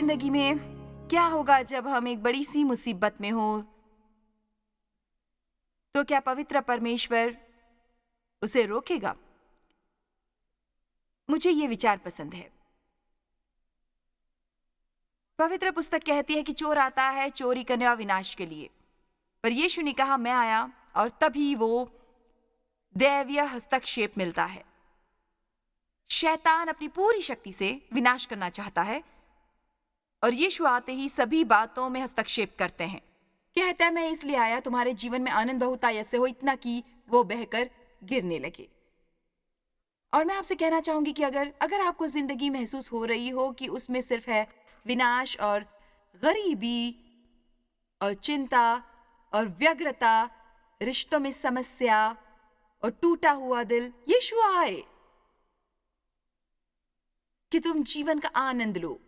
जिंदगी में क्या होगा जब हम एक बड़ी सी मुसीबत में हो? तो क्या पवित्र परमेश्वर उसे रोकेगा? मुझे ये विचार पसंद है। पवित्र पुस्तक कहती है कि चोर आता है चोरी करने और विनाश के लिए, पर यीशु ने कहा मैं आया, और तभी वो दैवीय हस्तक्षेप मिलता है। शैतान अपनी पूरी शक्ति से विनाश करना चाहता है और यीशु आते ही सभी बातों में हस्तक्षेप करते हैं। कहता है मैं इसलिए आया तुम्हारे जीवन में आनंद बहुतायत से हो, इतना कि वो बहकर गिरने लगे। और मैं आपसे कहना चाहूंगी कि अगर आपको जिंदगी महसूस हो रही हो कि उसमें सिर्फ है विनाश और गरीबी और चिंता और व्यग्रता, रिश्तों में समस्या और टूटा हुआ दिल, यीशु आए कि तुम जीवन का आनंद लो।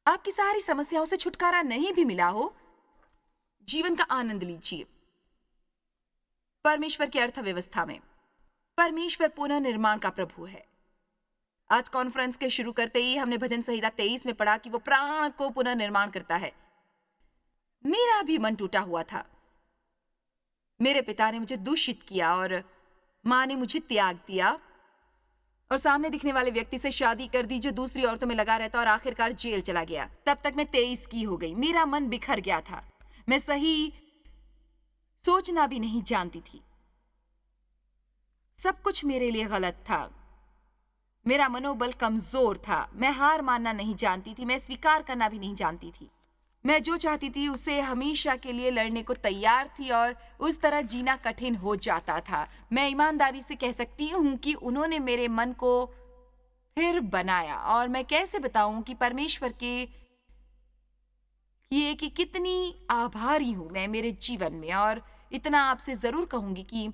आपकी सारी समस्याओं से छुटकारा नहीं भी मिला हो, जीवन का आनंद लीजिए। परमेश्वर की अर्थव्यवस्था में परमेश्वर पुनर्निर्माण का प्रभु है। आज कॉन्फ्रेंस के शुरू करते ही हमने भजन संहिता 23 में पढ़ा कि वो प्राण को पुनर्निर्माण करता है। मेरा भी मन टूटा हुआ था। मेरे पिता ने मुझे दूषित किया और माँ ने मुझे त्याग दिया और सामने दिखने वाले व्यक्ति से शादी कर दी जो दूसरी औरतों में लगा रहता और आखिरकार जेल चला गया। तब तक मैं 23 की हो गई। मेरा मन बिखर गया था। मैं सही सोचना भी नहीं जानती थी। सब कुछ मेरे लिए गलत था। मेरा मनोबल कमजोर था। मैं हार मानना नहीं जानती थी। मैं स्वीकार करना भी नहीं जानती थी। मैं जो चाहती थी उसे हमेशा के लिए लड़ने को तैयार थी और उस तरह जीना कठिन हो जाता था। मैं ईमानदारी से कह सकती हूँ कि उन्होंने मेरे मन को फिर बनाया, और मैं कैसे बताऊं कि परमेश्वर के ये कि कितनी आभारी हूं मैं मेरे जीवन में। और इतना आपसे जरूर कहूंगी कि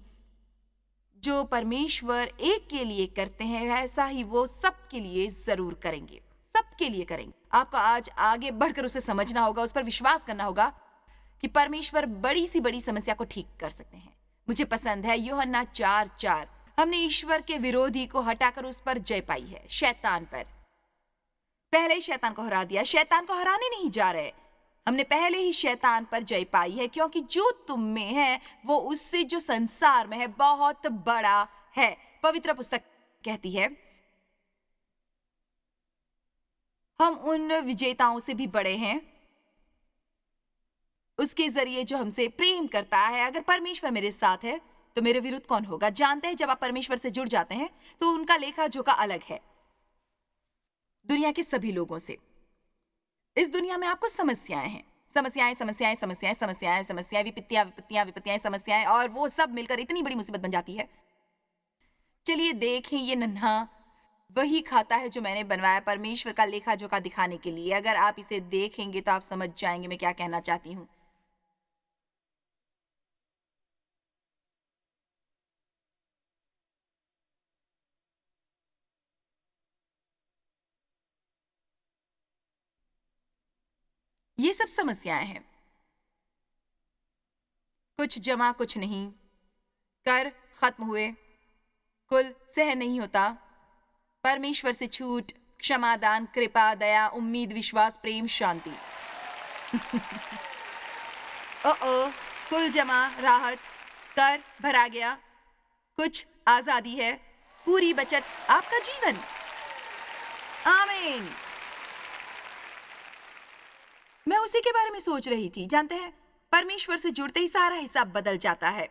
जो परमेश्वर एक के लिए करते हैं वैसा ही वो सबके लिए जरूर करेंगे। सबके लिए करेंगे। आपको आज आगे बढ़कर उसे समझना होगा, उस पर विश्वास करना होगा कि परमेश्वर बड़ी सी बड़ी समस्या को ठीक कर सकते हैं। मुझे पसंद है यूहन्ना 4:4। हमने ईश्वर के विरोधी को हटाकर उस पर जय पाई है, शैतान पर। पहले ही शैतान को हरा दिया। शैतान को हराने नहीं जा रहे, हमने पहले ही शैतान पर जय पाई है, क्योंकि जो तुम में है वो उससे जो संसार में है बहुत बड़ा है। पवित्र पुस्तक कहती है हम उन विजेताओं से भी बड़े हैं उसके जरिए जो हमसे प्रेम करता है। अगर परमेश्वर मेरे साथ है तो मेरे विरुद्ध कौन होगा? जानते हैं जब आप परमेश्वर से जुड़ जाते हैं तो उनका लेखा जोखा अलग है दुनिया के सभी लोगों से। इस दुनिया में आपको समस्याएं हैं, समस्याएं समस्याएं समस्याएं समस्याएं समस्याएं, विपत्तियां विपत्तियां विपत्तियां, समस्याएं, और वो सब मिलकर इतनी बड़ी मुसीबत बन जाती है। चलिए देखें, ये नन्हा वही खाता है जो मैंने बनवाया परमेश्वर का लेखा जोखा दिखाने के लिए। अगर आप इसे देखेंगे तो आप समझ जाएंगे मैं क्या कहना चाहती हूं। ये सब समस्याएं हैं, कुछ जमा कुछ नहीं, कर खत्म हुए, कुल सहन नहीं होता, परमेश्वर से छूट, क्षमादान, कृपा, दया, उम्मीद, विश्वास, प्रेम, शांति। कुल जमा, राहत, कर भरा गया, कुछ आजादी है, पूरी बचत, आपका जीवन। आमीन। मैं उसी के बारे में सोच रही थी। जानते हैं, परमेश्वर से जुड़ते ही सारा हिसाब बदल जाता है।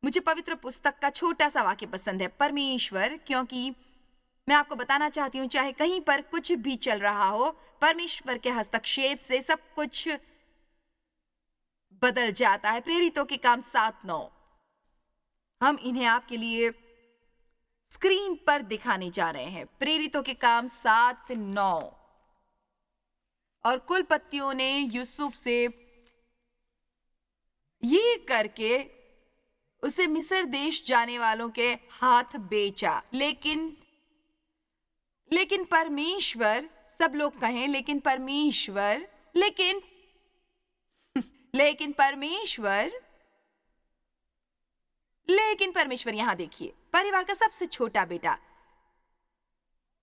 मुझे पवित्र पुस्तक का छोटा सा वाक्य पसंद है, परमेश्वर, क्योंकि मैं आपको बताना चाहती हूँ चाहे कहीं पर कुछ भी चल रहा हो, परमेश्वर के हस्तक्षेप से सब कुछ बदल जाता है। प्रेरितों के काम 7:9। हम इन्हें आपके लिए स्क्रीन पर दिखाने जा रहे हैं। प्रेरितों के काम 7:9। और कुलपतियों ने यूसुफ से ये करके उसे मिस्र देश जाने वालों के हाथ बेचा। लेकिन परमेश्वर, सब लोग कहें लेकिन परमेश्वर, लेकिन परमेश्वर, यहां देखिए, परिवार का सबसे छोटा बेटा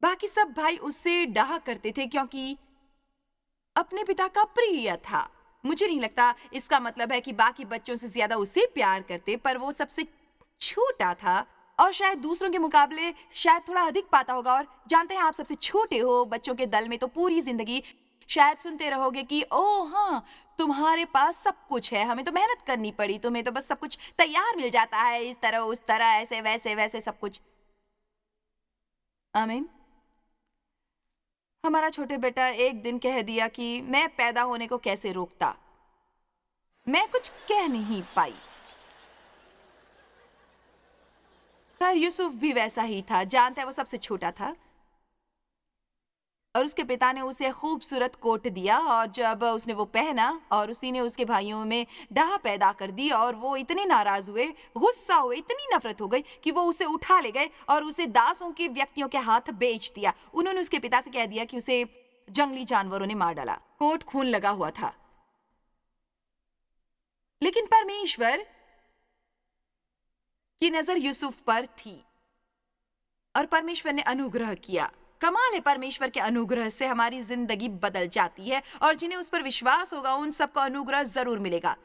बाकी सब भाई उससे डाह करते थे क्योंकि अपने पिता का प्रिय था। मुझे नहीं लगता इसका मतलब है कि बाकी बच्चों से ज्यादा उसे प्यार करते, पर वो सबसे छोटा था और शायद दूसरों के मुकाबले शायद थोड़ा अधिक पाता होगा। और जानते हैं, आप सबसे छोटे हो बच्चों के दल में, तो पूरी जिंदगी शायद सुनते रहोगे कि ओह हाँ, तुम्हारे पास सब कुछ है, हमें तो मेहनत करनी पड़ी, तुम्हें तो बस सब कुछ तैयार मिल जाता है, इस तरह उस तरह, ऐसे वैसे वैसे सब कुछ। आमीन। हमारा छोटे बेटा एक दिन कह दिया कि मैं पैदा होने को कैसे रोकता। मैं कुछ कह नहीं पाई। खैर यूसुफ भी वैसा ही था, जानता है, वो सबसे छोटा था और उसके पिता ने उसे खूबसूरत कोट दिया और जब उसने वो पहना और उसी ने उसके भाइयों में डाह पैदा कर दी और वो इतने नाराज हुए, गुस्सा हुए, इतनी नफरत हो गई कि वो उसे उठा ले गए और उसे दासों के व्यक्तियों के हाथ बेच दिया। उन्होंने उसके पिता से कह दिया कि उसे जंगली जानवरों ने मार डाला। कोट खून लगा हुआ था, लेकिन परमेश्वर की नजर यूसुफ पर थी और परमेश्वर ने अनुग्रह किया। कमाल है, परमेश्वर के अनुग्रह से हमारी जिंदगी बदल जाती है और जिन्हें उस पर विश्वास होगा उन सबको अनुग्रह जरूर मिलेगा।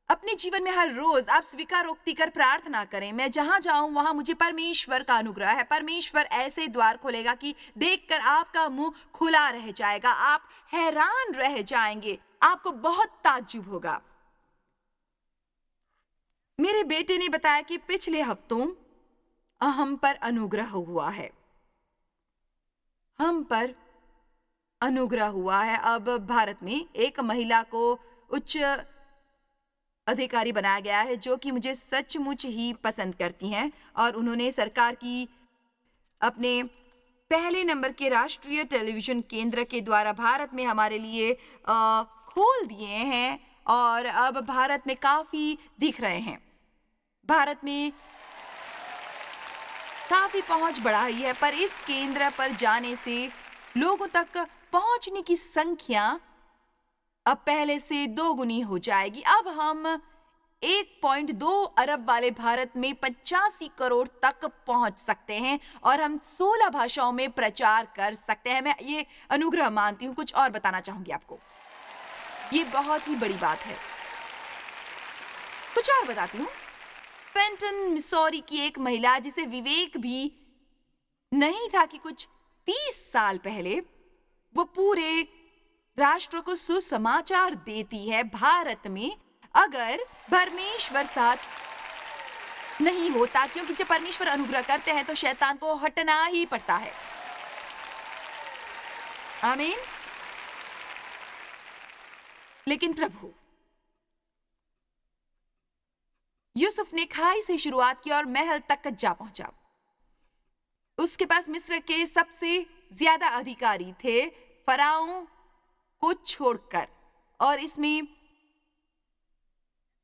अपने जीवन में हर रोज आप स्वीकारोक्ति कर प्रार्थना करें, मैं जहां जाऊं वहां मुझे परमेश्वर का अनुग्रह है। परमेश्वर ऐसे द्वार खोलेगा कि देखकर आपका मुंह खुला रह जाएगा, आप हैरान रह जाएंगे, आपको बहुत ताज्जुब होगा। मेरे बेटे ने बताया कि पिछले हफ्तों हम पर अनुग्रह हुआ है, हम पर अनुग्रह हुआ है। अब भारत में एक महिला को उच्च अधिकारी बनाया गया है जो कि मुझे सचमुच ही पसंद करती हैं और उन्होंने सरकार की अपने पहले नंबर के राष्ट्रीय टेलीविजन केंद्र के द्वारा भारत में हमारे लिए खोल दिए हैं और अब भारत में काफी दिख रहे हैं। भारत में काफी पहुंच बढ़ाई है, पर इस केंद्र पर जाने से लोगों तक पहुंचने की संख्या अब पहले से 2 गुनी हो जाएगी। अब हम 1.2 अरब वाले भारत में 85 करोड़ तक पहुंच सकते हैं और हम 16 भाषाओं में प्रचार कर सकते हैं। मैं ये अनुग्रह मानती हूँ। कुछ और बताना चाहूंगी आपको, ये बहुत ही बड़ी बात है। कुछ और बताती हूँ। फेंटन मिसौरी की एक महिला जिसे विवेक भी नहीं था कि कुछ 30 साल पहले वो पूरे राष्ट्र को सुसमाचार देती है। भारत में अगर परमेश्वर साथ नहीं होता, क्योंकि जब परमेश्वर अनुग्रह करते हैं तो शैतान को हटना ही पड़ता है। आमीन। लेकिन प्रभु यूसुफ ने खाई से शुरुआत की और महल तक जा पहुंचा। उसके पास मिस्र के सबसे ज्यादा अधिकारी थे फराओं को छोड़कर, और इसमें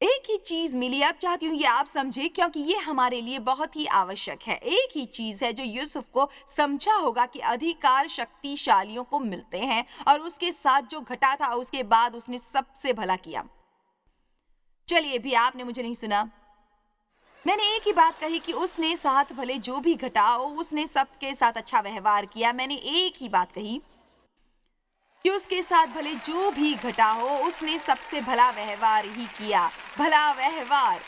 एक ही चीज मिली। अब चाहती हूं ये आप समझे, क्योंकि ये हमारे लिए बहुत ही आवश्यक है। एक ही चीज है जो यूसुफ को समझा होगा कि अधिकार शक्तिशालियों को मिलते हैं और उसके साथ जो घटा था उसके बाद उसने सबसे भला किया। चलिए, भी आपने मुझे नहीं सुना। मैंने एक ही बात कही कि उसने साथ भले जो भी घटा उसने सबके साथ अच्छा व्यवहार किया। मैंने एक ही बात कही कि उसके साथ भले जो भी घटा हो उसने सबसे भला व्यवहार ही किया। भला व्यवहार।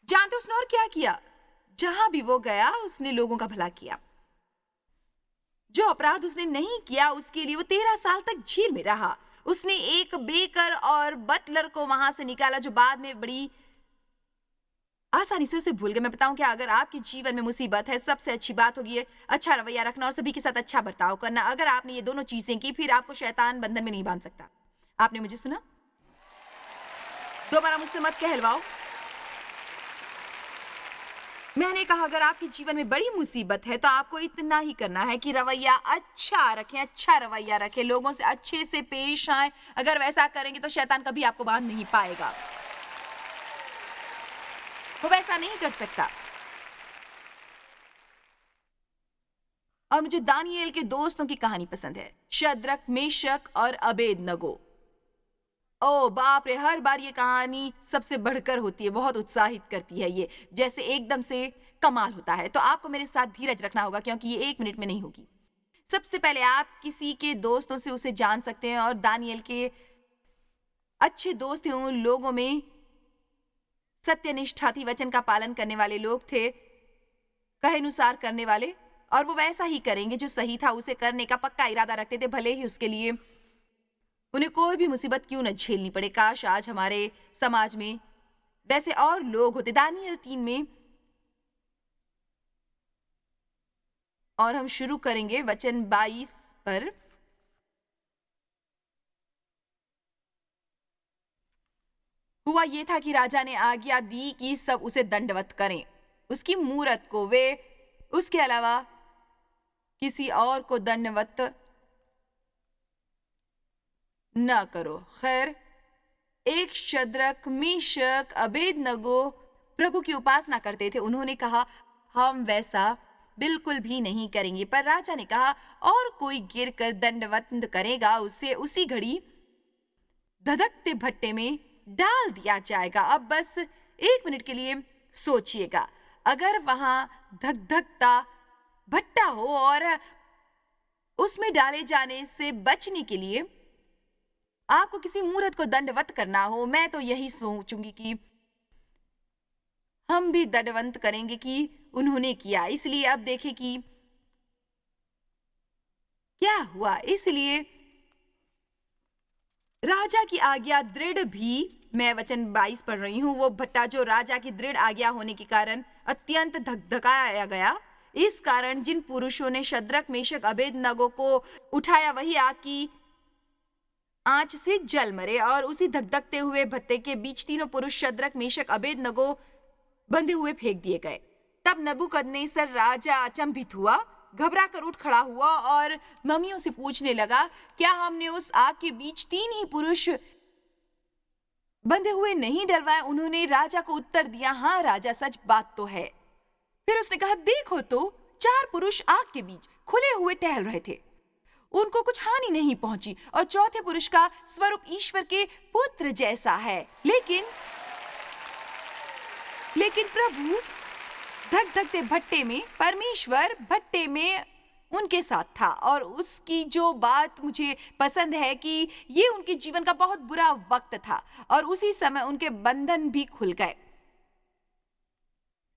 जानते उसने और क्या किया? जहां भी वो गया उसने लोगों का भला किया। जो अपराध उसने नहीं किया उसके लिए वो 13 साल तक जेल में रहा। उसने एक बेकर और बटलर को वहां से निकाला जो बाद में बड़ी आसानी से उसे भूल गए। मैं बताऊं क्या, अगर आपके जीवन में मुसीबत है, सबसे अच्छी बात होगी अच्छा रवैया रखना और सभी के साथ अच्छा बर्ताव करना। अगर आपने ये दोनों चीजें की, फिर आपको शैतान बंधन में नहीं बांध सकता। आपने मुझे सुना? दोबारा मुझसे मत कहलवाओ। मैंने कहा अगर आपके जीवन में बड़ी मुसीबत है तो आपको इतना ही करना है कि रवैया अच्छा रखें, अच्छा रवैया रखें, लोगों से अच्छे से पेश आए। अगर वैसा करेंगे तो शैतान कभी आपको बांध नहीं पाएगा, वो वैसा नहीं कर सकता। और मुझे दानिएल के दोस्तों की कहानी पसंद है, शद्रक, मेशक और अबेदनगो। ओ बाप रे, हर बार ये कहानी सबसे बढ़कर होती है, बहुत उत्साहित करती है ये, जैसे एकदम से कमाल होता है। तो आपको मेरे साथ धीरज रखना होगा क्योंकि ये 1 मिनट में नहीं होगी। सबसे पहले आप किसी के दोस्तों से उसे जान सकते हैं और दानिएल के अच्छे दोस्त थे उन लोगों में सत्यनिष्ठा थी, वचन का पालन करने वाले लोग थे, कहे अनुसार करने वाले, और वो वैसा ही करेंगे जो सही था, उसे करने का पक्का इरादा रखते थे, भले ही उसके लिए उन्हें कोई भी मुसीबत क्यों न झेलनी पड़े। काश आज हमारे समाज में वैसे और लोग होते। दानिएल 3 में, और हम शुरू करेंगे वचन 22 पर। हुआ ये था कि राजा ने आज्ञा दी कि सब उसे दंडवत करें, उसकी मूरत को, वे उसके अलावा किसी और को दंडवत न करो। खैर, एक शद्रक, मीशक, अबेदनगो प्रभु की उपासना करते थे। उन्होंने कहा, हम वैसा बिल्कुल भी नहीं करेंगे। पर राजा ने कहा, और कोई गिरकर दंडवत करेगा, उसे उसी घड़ी धधकते भट्टे में डाल दिया जाएगा। अब बस 1 मिनट के लिए सोचिएगा, अगर वहां धकधकता भट्टा हो और उसमें डाले जाने से बचने के लिए आपको किसी मूर्त को दंडवत करना हो, मैं तो यही सोचूंगी कि हम भी दंडवत करेंगे कि उन्होंने किया। इसलिए अब देखें कि क्या हुआ। इसलिए राजा की आज्ञा दृढ़ भी, मैं वचन 22 पढ़ रही हूं, वो भट्टा जो राजा की दृढ़ आज्ञा होने के कारण अत्यंत धकधकाया गया। इस कारण जिन पुरुषों ने शद्रक, मेशक, अबेदनगो को उठाया, वही आग की आंच से जल मरे। और उसी धकधकते हुए भट्टे के बीच तीनों पुरुष शद्रक, मेशक, अबेदनगो बंधे हुए फेंक दिए गए। तब नबूकदनेस्सर राजा अचंभित हुआ, घबरा कर उठ खड़ा हुआ और मम्मियों से पूछने लगा, क्या हमने उस आग के बीच 3 ही पुरुष बंधे हुए नहीं डलवाए? उन्होंने राजा को उत्तर दिया, हाँ राजा, सच बात तो है। फिर उसने कहा, देखो तो 4 पुरुष आग के बीच खुले हुए टहल रहे थे, उनको कुछ हानि नहीं पहुंची, और चौथे पुरुष का स्वरूप ईश्वर के पुत्र जैसा है। लेकिन प्रभु धकधकते भट्टे में, परमेश्वर भट्टे में उनके साथ था। और उसकी जो बात मुझे पसंद है कि ये उनके जीवन का बहुत बुरा वक्त था और उसी समय उनके बंधन भी खुल गए।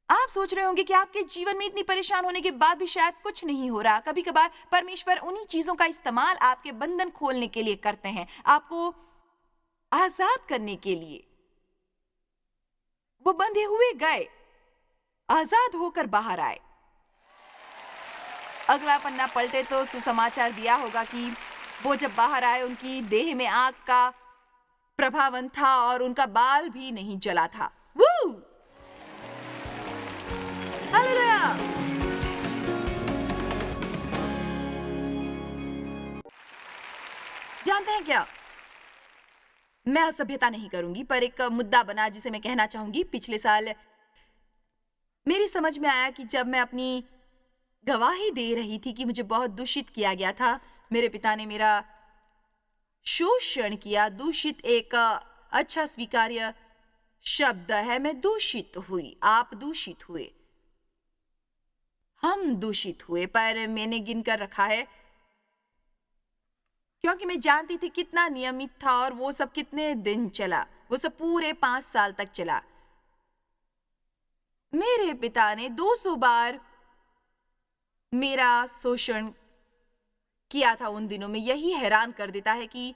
आप सोच रहे होंगे कि आपके जीवन में इतनी परेशान होने के बाद भी शायद कुछ नहीं हो रहा। कभी कभार परमेश्वर उन्हीं चीजों का इस्तेमाल आपके बंधन खोलने के लिए करते हैं, आपको आजाद करने के लिए। वो बंधे हुए गए, आजाद होकर बाहर आए। अगला पन्ना पलटे तो सुसमाचार दिया होगा कि वो जब बाहर आए, उनकी देह में आग का प्रभावन था और उनका बाल भी नहीं जला था। वू! हालेलुया! जानते हैं क्या, मैं असभ्यता नहीं करूंगी, पर एक मुद्दा बना जिसे मैं कहना चाहूंगी। पिछले साल मेरी समझ में आया कि जब मैं अपनी गवाही दे रही थी कि मुझे बहुत दूषित किया गया था, मेरे पिता ने मेरा शोषण किया। दूषित एक अच्छा स्वीकार्य शब्द है। मैं दूषित हुई, आप दूषित हुए, हम दूषित हुए, पर मैंने गिनकर रखा है क्योंकि मैं जानती थी कितना नियमित था और वो सब कितने दिन चला। वो सब पूरे 5 साल तक चला। मेरे पिता ने 200 बार मेरा शोषण किया था उन दिनों में। यही हैरान कर देता है कि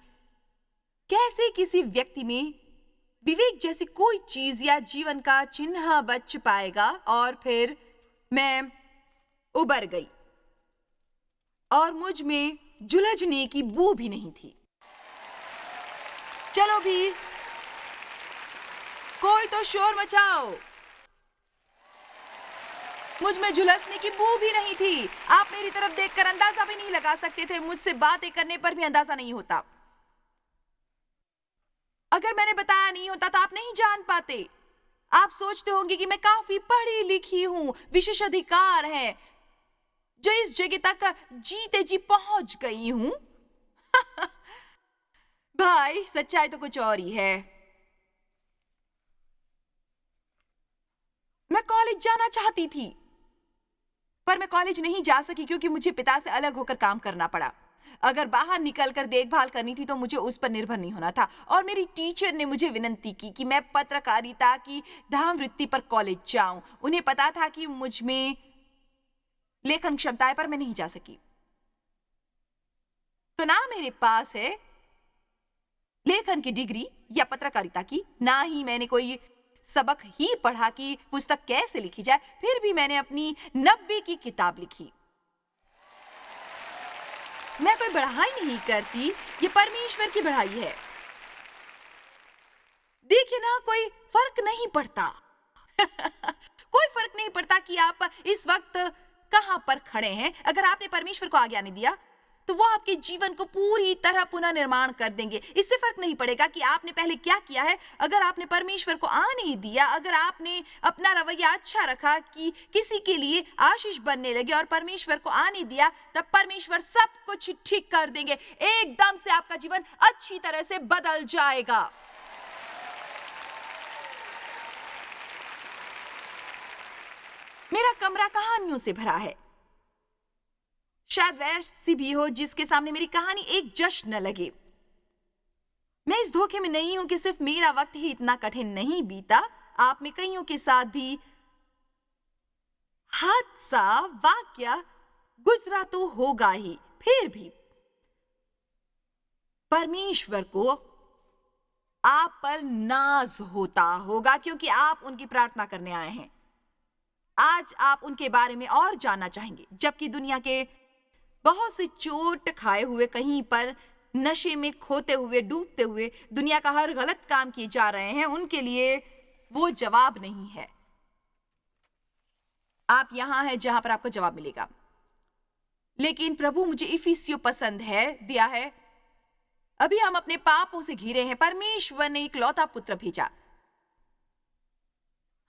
कैसे किसी व्यक्ति में विवेक जैसी कोई चीज या जीवन का चिन्ह बच पाएगा। और फिर मैं उबर गई और मुझ में जुलझने की बू भी नहीं थी। चलो भी, कोई तो शोर मचाओ। मुझ में झुलसने की बू भी नहीं थी। आप मेरी तरफ देखकर अंदाजा भी नहीं लगा सकते थे, मुझसे बातें करने पर भी अंदाजा नहीं होता। अगर मैंने बताया नहीं होता तो आप नहीं जान पाते। आप सोचते होंगे कि मैं काफी पढ़ी लिखी हूं, विशेष अधिकार है, जो इस जगह तक जीते जी पहुंच गई हूं। भाई, सच्चाई तो कुछ और ही है। मैं कॉलेज जाना चाहती थी, पर मैं कॉलेज नहीं जा सकी क्योंकि मुझे पिता से अलग होकर काम करना पड़ा। अगर बाहर निकलकर देखभाल करनी थी तो मुझे उस पर निर्भर नहीं होना था, और मेरी टीचर ने मुझे विनती की कि मैं पत्रकारिता की धामवृत्ति पर कॉलेज जाऊं। उन्हें पता था कि मुझ में लेखन क्षमता है, पर मैं नहीं जा सकी। तो ना मेरे पास है लेखन की डिग्री या पत्रकारिता की, ना ही मैंने कोई सबक ही पढ़ा कि पुस्तक कैसे लिखी जाए। फिर भी मैंने अपनी 90 की किताब लिखी। मैं कोई बढ़ाई नहीं करती, ये परमेश्वर की बढ़ाई है। देखिए ना, कोई फर्क नहीं पड़ता। कोई फर्क नहीं पड़ता कि आप इस वक्त कहां पर खड़े हैं। अगर आपने परमेश्वर को आज्ञा नहीं दिया तो वो आपके जीवन को पूरी तरह पुनर्निर्माण कर देंगे। इससे फर्क नहीं पड़ेगा कि आपने पहले क्या किया है। अगर आपने परमेश्वर को आने दिया, अगर आपने अपना रवैया अच्छा रखा कि किसी के लिए आशीष बनने लगे और परमेश्वर को आने दिया, तब परमेश्वर सब कुछ ठीक कर देंगे। एकदम से आपका जीवन अच्छी तरह से बदल जाएगा। मेरा कमरा कहानियों से भरा है। शायद वैसी भी हो जिसके सामने मेरी कहानी एक जश्न न लगे। मैं इस धोखे में नहीं हूं कि सिर्फ मेरा वक्त ही इतना कठिन नहीं बीता। आप में कईयों के साथ भी हादसा वाकया गुजरा तो होगा ही। फिर भी परमेश्वर को आप पर नाज होता होगा क्योंकि आप उनकी प्रार्थना करने आए हैं। आज आप उनके बारे में और जानना चाहेंगे, जबकि दुनिया के बहुत से चोट खाए हुए, कहीं पर नशे में खोते हुए, डूबते हुए, दुनिया का हर गलत काम किए जा रहे हैं, उनके लिए वो जवाब नहीं है। आप यहां हैं जहां पर आपको जवाब मिलेगा। लेकिन प्रभु मुझे इफिसियों पसंद है दिया है। अभी हम अपने पापों से घिरे हैं। परमेश्वर ने इकलौता पुत्र भेजा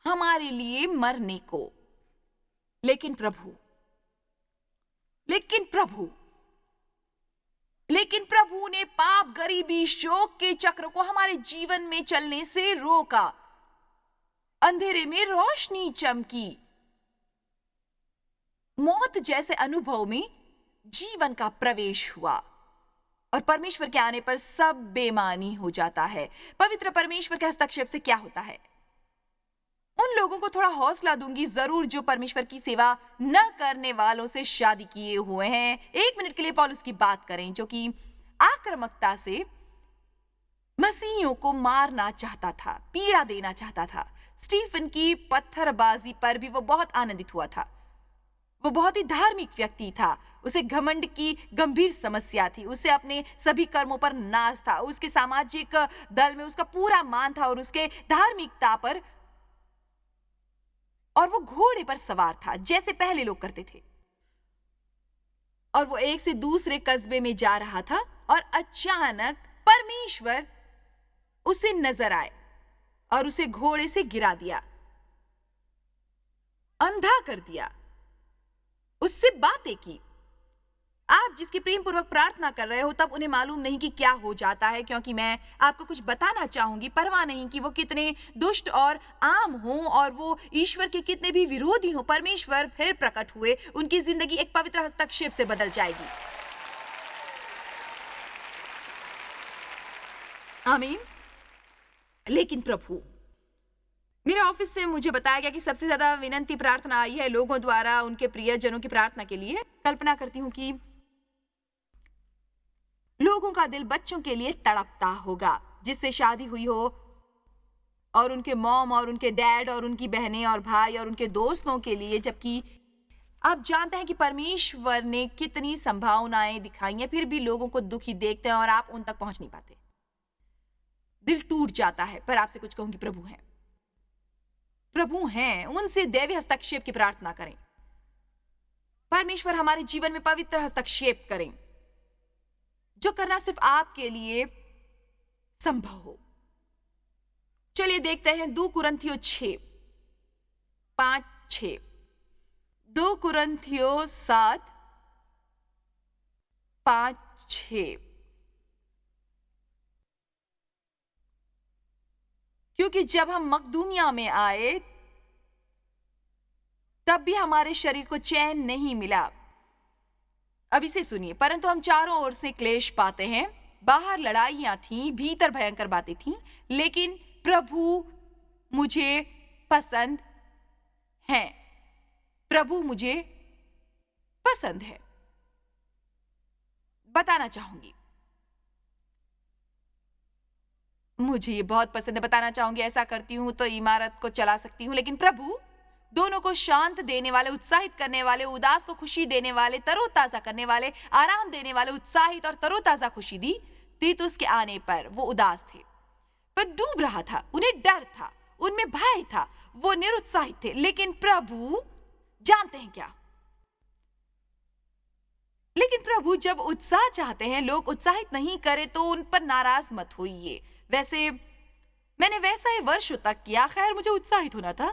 हमारे लिए मरने को। लेकिन प्रभु ने पाप, गरीबी, शोक के चक्र को हमारे जीवन में चलने से रोका। अंधेरे में रोशनी चमकी। मौत जैसे अनुभव में जीवन का प्रवेश हुआ और परमेश्वर के आने पर सब बेमानी हो जाता है। पवित्र परमेश्वर के हस्तक्षेप से क्या होता है? उन लोगों को थोड़ा हौसला दूंगी जरूर जो परमेश्वर की सेवा न करने वालों से शादी किए हुए हैं। 1 मिनट के लिए पौलुस की बात करें, जो कि आक्रामकता से मसीहियों को मारना चाहता था, पीड़ा देना चाहता था। स्टीफन की पत्थरबाजी पर भी वो बहुत आनंदित हुआ था। वो बहुत ही धार्मिक व्यक्ति था। उसे घमंड की गंभीर समस्या थी। उसे अपने सभी कर्मों पर नाज था। उसके सामाजिक दल में उसका पूरा मान था और उसके धार्मिकता पर, और वो घोड़े पर सवार था जैसे पहले लोग करते थे। और वो एक से दूसरे कस्बे में जा रहा था और अचानक परमेश्वर उसे नजर आए और उसे घोड़े से गिरा दिया, अंधा कर दिया, उससे बातें की। आप जिसकी प्रेम पूर्वक प्रार्थना कर रहे हो, तब उन्हें मालूम नहीं कि क्या हो जाता है, क्योंकि मैं आपको कुछ बताना चाहूंगी। परवाह नहीं कि वो कितने दुष्ट और आम हों और वो ईश्वर के कितने भी विरोधी हों, परमेश्वर फिर प्रकट हुए, उनकी जिंदगी एक पवित्र हस्तक्षेप से बदल जाएगी। आमीन। लेकिन प्रभु, मेरे ऑफिस से मुझे बताया गया कि सबसे ज्यादा विनंती प्रार्थना आई है लोगों द्वारा उनके प्रियजनों की प्रार्थना के लिए। कल्पना करती हूं कि लोगों का दिल बच्चों के लिए तड़पता होगा जिससे शादी हुई हो, और उनके मॉम और उनके डैड और उनकी बहनें और भाई और उनके दोस्तों के लिए। जबकि आप जानते हैं कि परमेश्वर ने कितनी संभावनाएं दिखाई हैं, फिर भी लोगों को दुखी देखते हैं और आप उन तक पहुंच नहीं पाते। दिल टूट जाता है। पर आपसे कुछ कहूंगी, प्रभु हैं, उनसे दैवीय हस्तक्षेप की प्रार्थना करें। परमेश्वर हमारे जीवन में पवित्र हस्तक्षेप करें, जो करना सिर्फ आपके लिए संभव हो। चलिए देखते हैं 2 कुरिन्थियों 6:5-6, 2 कुरिन्थियों 7:5-6। क्योंकि जब हम मकदूनिया में आए तब भी हमारे शरीर को चैन नहीं मिला। अब इसे सुनिए, परंतु हम चारों ओर से क्लेश पाते हैं। बाहर लड़ाइयां थीं, भीतर भयंकर बातें थीं, लेकिन प्रभु मुझे पसंद है। प्रभु मुझे पसंद है। बताना चाहूंगी, मुझे ये बहुत पसंद है। बताना चाहूंगी, ऐसा करती हूं तो इमारत को चला सकती हूं, लेकिन प्रभु दोनों को शांत देने वाले, उत्साहित करने वाले, उदास को खुशी देने वाले, तरोताजा करने वाले, आराम देने वाले, उत्साहित और तरोताजा खुशी दी। तीतुस के आने पर वो उदास थे, पर डूब रहा था, उन्हें डर था, उनमें भय था, वो निरुत्साहित थे। लेकिन प्रभु जानते हैं क्या? लेकिन प्रभु जब उत्साह चाहते हैं, लोग उत्साहित नहीं करे तो उन पर नाराज मत होइए। वैसे मैंने वैसा ही वर्षों तक किया। खैर, मुझे उत्साहित होना था।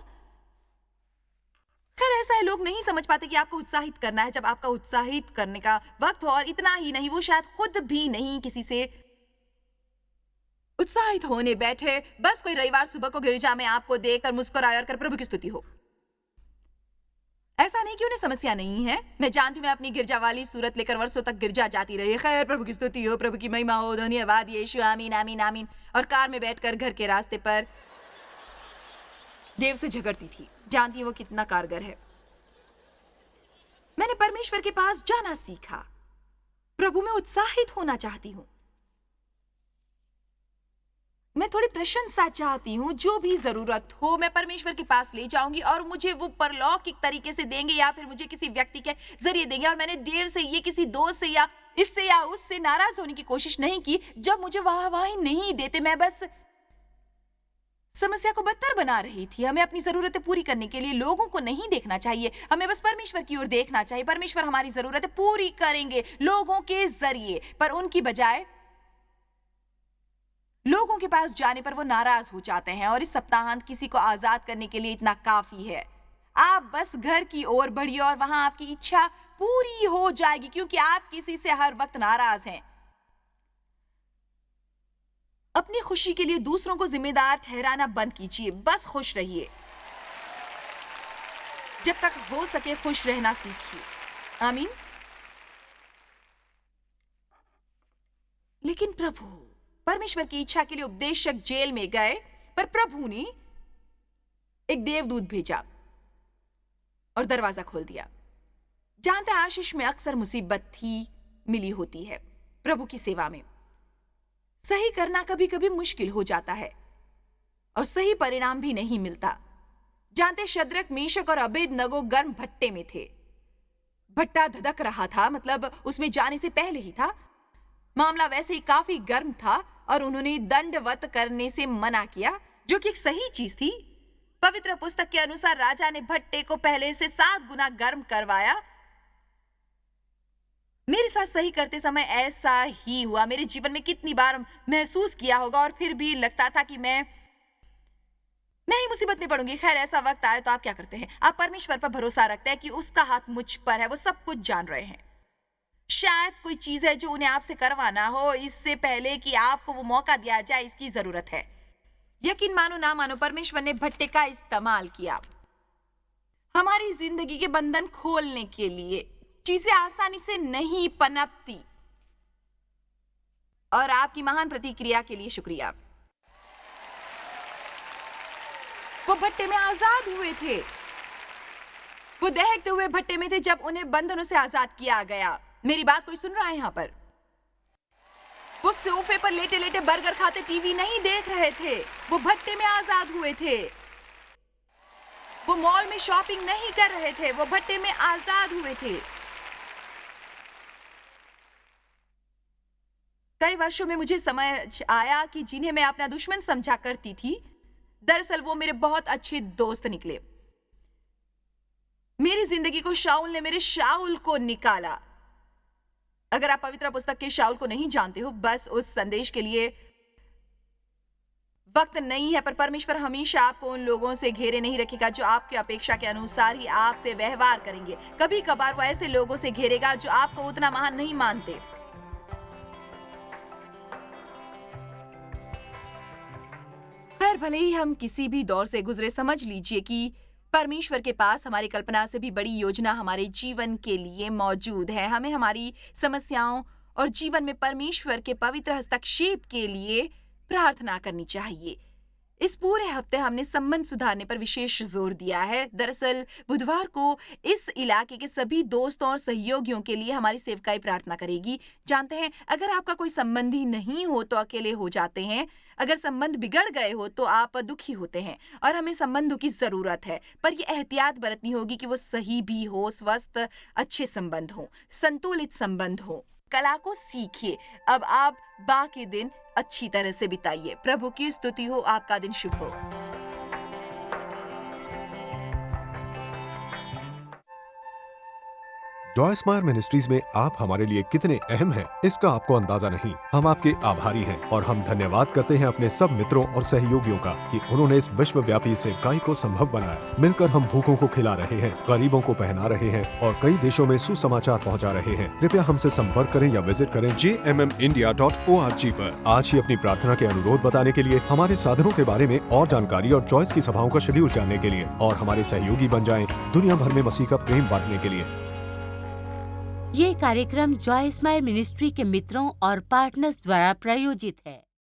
खैर, ऐसा है, लोग नहीं समझ पाते कि आपको उत्साहित करना है। जब आपका उत्साहित करने का वक्त हो, और इतना ही नहीं, वो शायद खुद भी नहीं किसी से उत्साहित होने बैठे, बस कोई रविवार सुबह को गिरजा में आपको देखकर मुस्कुराए और कर प्रभु की स्तुति हो। ऐसा नहीं कि उन्हें समस्या नहीं है। मैं जानती हूं, मैं अपनी गिरजा वाली सूरत लेकर वर्षों तक गिरजा जाती रही। खैर, प्रभु की स्तुति हो, प्रभु की महिमा हो, धन्यवाद यीशु, आमीन आमीन आमीन। और कार में बैठकर घर के रास्ते पर देव से झगड़ती थी। जानती हूं वो कितना कारगर है। मैंने परमेश्वर के पास जाना सीखा। प्रभु में उत्साहित होना चाहती हूं। मैं थोड़ी प्रशंसा चाहती हूँ। जो भी जरूरत हो मैं परमेश्वर के पास ले जाऊंगी और मुझे वो परलौकिक तरीके से देंगे, या फिर मुझे किसी व्यक्ति के जरिए देंगे। और मैंने देव से, ये किसी दोस्त से या इससे या उससे नाराज होने की कोशिश नहीं की। जब मुझे वाहवाही नहीं देते, मैं बस समस्या को बदतर बना रही थी। हमें अपनी जरूरतें पूरी करने के लिए लोगों को नहीं देखना चाहिए, हमें बस परमेश्वर की ओर देखना चाहिए। परमेश्वर हमारी जरूरतें पूरी करेंगे लोगों के जरिए, पर उनकी बजाय लोगों के पास जाने पर वो नाराज हो जाते हैं। और इस सप्ताहांत किसी को आजाद करने के लिए इतना काफी है। आप बस घर की ओर बढ़िए और वहां आपकी इच्छा पूरी हो जाएगी, क्योंकि आप किसी से हर वक्त नाराज हैं। अपनी खुशी के लिए दूसरों को जिम्मेदार ठहराना बंद कीजिए। बस खुश रहिए। जब तक हो सके खुश रहना सीखिए। आमीन। लेकिन प्रभु, परमेश्वर की इच्छा के लिए उपदेशक जेल में गए, पर प्रभु ने एक देवदूत भेजा और दरवाजा खोल दिया। जानते हैं, आशीष में अक्सर मुसीबत ही मिली होती है। प्रभु की सेवा में सही करना कभी कभी मुश्किल हो जाता है और सही परिणाम भी नहीं मिलता। जानते, शद्रक, मेशक और अबेदनगो गर्म भट्टे में थे। भट्टा धधक रहा था, मतलब उसमें जाने से पहले ही था। मामला वैसे ही काफी गर्म था और उन्होंने दंडवत करने से मना किया, जो कि एक सही चीज थी। पवित्र पुस्तक के अनुसार राजा ने भट्टे को पहले से 7 गुना गर्म करवाया। मेरे साथ सही करते समय ऐसा ही हुआ। मेरे जीवन में कितनी बार महसूस किया होगा और फिर भी लगता था कि मैं ही मुसीबत में पड़ूंगी। खैर, ऐसा वक्त आए तो आप क्या करते हैं? आप परमेश्वर पर भरोसा रखते हैं कि उसका हाथ मुझ पर है, वो सब कुछ जान रहे हैं। शायद कोई चीज है जो उन्हें आपसे करवाना हो, इससे पहले कि आपको वो मौका दिया जाए, इसकी जरूरत है। यकीन मानो ना मानो, परमेश्वर ने भट्टे का इस्तेमाल किया हमारी जिंदगी के बंधन खोलने के लिए। चीजें आसानी से नहीं पनपती। और आपकी महान प्रतिक्रिया के लिए शुक्रिया। वो भट्टे में आजाद हुए थे। वो दहकते हुए भट्टे में थे जब उन्हें बंधनों से आजाद किया गया। मेरी बात कोई सुन रहा है यहाँ पर? वो सोफे पर लेटे लेटे बर्गर खाते टीवी नहीं देख रहे थे। वो भट्टे में आजाद हुए थे। वो मॉल में शॉपिंग नहीं कर रहे थे। वो भट्टे में आजाद हुए थे। कई वर्षों में मुझे समझ आया कि जिन्हें मैं अपना दुश्मन समझा करती थी, दरअसल वो मेरे बहुत अच्छे दोस्त निकले। मेरी जिंदगी को शाऊल ने मेरे शाऊल को निकाला। अगर आप पवित्र पुस्तक के शाऊल को नहीं जानते हो, बस उस संदेश के लिए वक्त नहीं है, पर परमेश्वर हमेशा आपको उन लोगों से घेरे नहीं रखेगा जो आपकी अपेक्षा के अनुसार ही आपसे व्यवहार करेंगे। कभी कभार वो ऐसे लोगों से घेरेगा जो आपको उतना महान नहीं मानते। खैर, भले ही हम किसी भी दौर से गुजरे, समझ लीजिए कि परमेश्वर के पास हमारी कल्पना से भी बड़ी योजना हमारे जीवन के लिए मौजूद है। हमें हमारी समस्याओं और जीवन में परमेश्वर के पवित्र हस्तक्षेप के लिए प्रार्थना करनी चाहिए। इस पूरे हफ्ते हमने संबंध सुधारने पर विशेष जोर दिया है। दरअसल बुधवार को इस इलाके के सभी दोस्तों और सहयोगियों के लिए हमारी सेवकाई प्रार्थना करेगी। जानते हैं, अगर आपका कोई संबंधी नहीं हो तो अकेले हो जाते हैं। अगर संबंध बिगड़ गए हो तो आप दुखी होते हैं और हमें संबंधों की जरूरत है, पर यह एहतियात बरतनी होगी कि वो सही भी हो, स्वस्थ अच्छे संबंध हो, संतुलित संबंध हो। कला को सीखिए। अब आप बाकी दिन अच्छी तरह से बिताइए। प्रभु की स्तुति हो। आपका दिन शुभ हो। जॉय स्माइल मिनिस्ट्रीज में आप हमारे लिए कितने अहम हैं, इसका आपको अंदाजा नहीं। हम आपके आभारी हैं और हम धन्यवाद करते हैं अपने सब मित्रों और सहयोगियों का कि उन्होंने इस विश्वव्यापी सेवकाई को संभव बनाया। मिलकर हम भूखों को खिला रहे हैं, गरीबों को पहना रहे हैं और कई देशों में सुसमाचार पहुंचा रहे हैं। कृपया हमसे संपर्क करें या विजिट करें jmmindia.org पर। आज ही अपनी प्रार्थना के अनुरोध बताने के लिए, हमारे साधनों के बारे में और जानकारी और जॉयस की सभाओं का शेड्यूल जानने के लिए और हमारे सहयोगी बन जाएं दुनिया भर में मसीह का प्रेम बांटने के लिए। ये कार्यक्रम जॉय स्माइल मिनिस्ट्री के मित्रों और पार्टनर्स द्वारा प्रायोजित है।